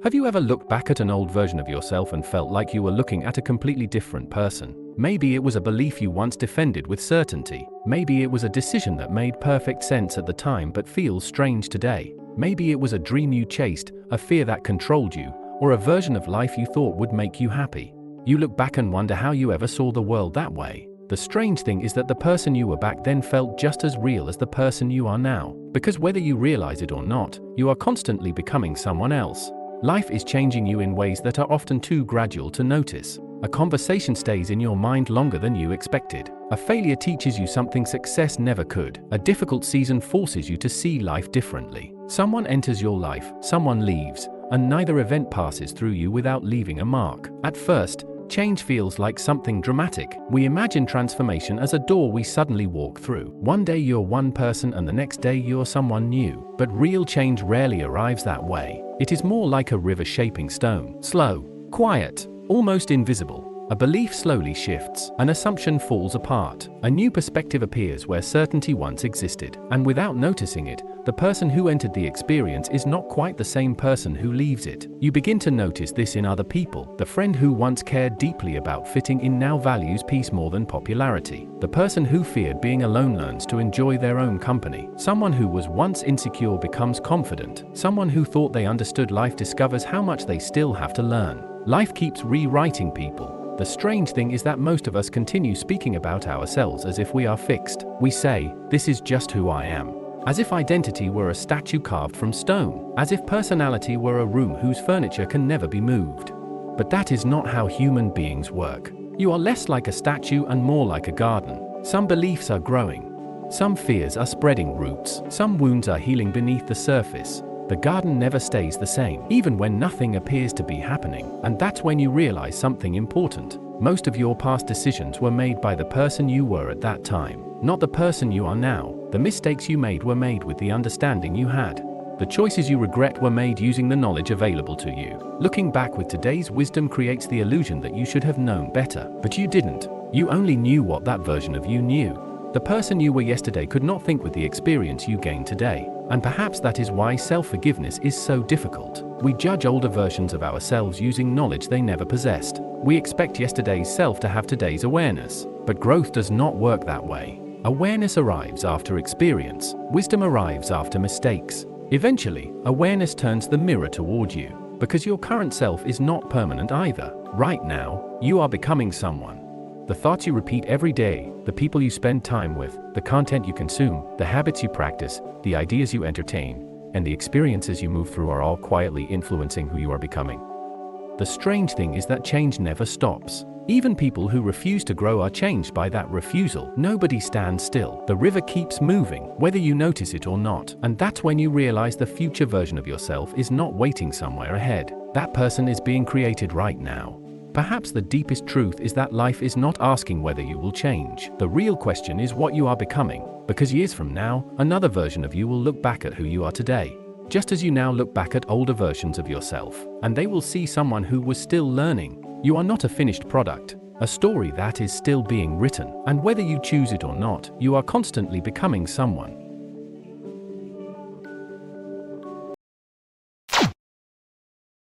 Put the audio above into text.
Have you ever looked back at an old version of yourself and felt like you were looking at a completely different person? Maybe it was a belief you once defended with certainty. Maybe it was a decision that made perfect sense at the time but feels strange today. Maybe it was a dream you chased, a fear that controlled you, or a version of life you thought would make you happy. You look back and wonder how you ever saw the world that way. The strange thing is that the person you were back then felt just as real as the person you are now. Because whether you realize it or not, you are constantly becoming someone else. Life is changing you in ways that are often too gradual to notice. A conversation stays in your mind longer than you expected. A failure teaches you something success never could. A difficult season forces you to see life differently. Someone enters your life, someone leaves, and neither event passes through you without leaving a mark. At first, change feels like something dramatic. We imagine transformation as a door we suddenly walk through. One day you're one person and the next day you're someone new. But real change rarely arrives that way. It is more like a river shaping stone. Slow, quiet, almost invisible. A belief slowly shifts, an assumption falls apart, a new perspective appears where certainty once existed, and without noticing it, the person who entered the experience is not quite the same person who leaves it. You begin to notice this in other people. The friend who once cared deeply about fitting in now values peace more than popularity. The person who feared being alone learns to enjoy their own company. Someone who was once insecure becomes confident. Someone who thought they understood life discovers how much they still have to learn. Life keeps rewriting people. The strange thing is that most of us continue speaking about ourselves as if we are fixed. We say, "This is just who I am." As if identity were a statue carved from stone. As if personality were a room whose furniture can never be moved. But that is not how human beings work. You are less like a statue and more like a garden. Some beliefs are growing. Some fears are spreading roots. Some wounds are healing beneath the surface. The garden never stays the same, even when nothing appears to be happening. And that's when you realize something important. Most of your past decisions were made by the person you were at that time, not the person you are now. The mistakes you made were made with the understanding you had. The choices you regret were made using the knowledge available to you. Looking back with today's wisdom creates the illusion that you should have known better, but you didn't. You only knew what that version of you knew. The person you were yesterday could not think with the experience you gained today. And perhaps that is why self-forgiveness is so difficult. We judge older versions of ourselves using knowledge they never possessed. We expect yesterday's self to have today's awareness. But growth does not work that way. Awareness arrives after experience. Wisdom arrives after mistakes. Eventually, awareness turns the mirror toward you. Because your current self is not permanent either. Right now, you are becoming someone. The thoughts you repeat every day, the people you spend time with, the content you consume, the habits you practice, the ideas you entertain, and the experiences you move through are all quietly influencing who you are becoming. The strange thing is that change never stops. Even people who refuse to grow are changed by that refusal. Nobody stands still. The river keeps moving, whether you notice it or not. And that's when you realize the future version of yourself is not waiting somewhere ahead. That person is being created right now. Perhaps the deepest truth is that life is not asking whether you will change. The real question is what you are becoming. Because years from now, another version of you will look back at who you are today. Just as you now look back at older versions of yourself, and they will see someone who was still learning. You are not a finished product, a story that is still being written. And whether you choose it or not, you are constantly becoming someone.